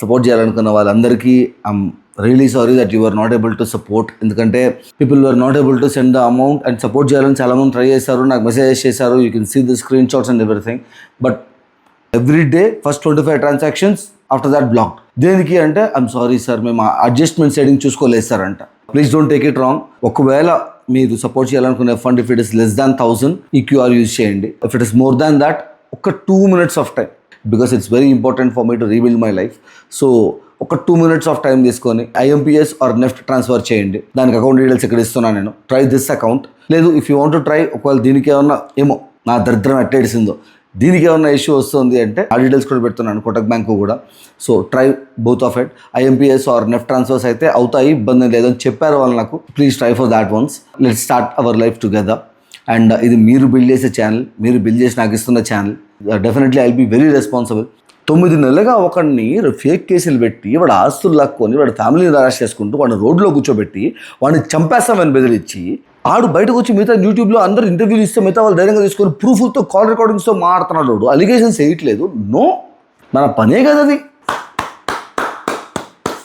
Support చేయాలనుకున్న వాళ్ళందరికీ I'm really sorry that you are not able to support. ఎందుకంటే people are not able to send the amount and support చేయాలని చాలామంది try చేశారు, నాకు messages చేశారు. You can see the screen shots and everything. But every day first 25 transactions, after that block. దేనికి అంటే I'm sorry sir, మేము adjustment setting చూసుకోలేదు sir అంట. Please don't take it wrong. ఒకవేళ మీరు సపోర్ట్ చేయాలనుకునే fund if it is less than 1000 ఈ QR use చేయండి. If it is more than that ఒక 2 minutes of time, because it's very important for me to rebuild my life. So ఒక 2 minutes of time తీసుకొని IMPS or NEFT transfer చేయండి. దానికి account details ఇక్కడ ఇస్తున్నాను నేను. Try this account. లేదు if you want to try, ఒకవేళ దీనికి ఏమన్నా ఏమో నా దరిద్రం ఎట్టేసిందో, దీనికి ఏమన్నా ఇష్యూ వస్తుంది అంటే ఆ డీటెయిల్స్ కూడా పెడుతున్నాను, కోటక్ బ్యాంకు కూడా. So try both of it. IMPS or NEFT transfers అయితే అవుతాయి, ఇబ్బంది లేదని చెప్పారు వాళ్ళు నాకు. Please try for that ones. Let's start our life together. And ఇది మీరు బిల్డ్ చేసే ఛానల్, మీరు బిల్డ్ చేసి నాకు ఇస్తున్న channel. Definitely I will be very responsible. 9 నెలలుగా ఒకడిని ఫేక్ కేసులు పెట్టి వాడు ఆస్తులు లాక్కొని వాడి ఫ్యామిలీని అరెస్ట్ చేసుకుంటూ వాడిని రోడ్లో కూర్చోబెట్టి వాడిని చంపేస్తామని బెదిరించి ఆడు బయటకు వచ్చి మిగతా యూట్యూబ్లో అందరూ ఇంటర్వ్యూలు ఇస్తే మిగతా వాళ్ళు ధైర్యంగా తీసుకొని ప్రూఫ్తో కాల్ రికార్డింగ్స్తో మాట్లాడుతున్నాడు. అలిగేషన్స్ వేయట్లేదు. నో, మన పనే కదా అది.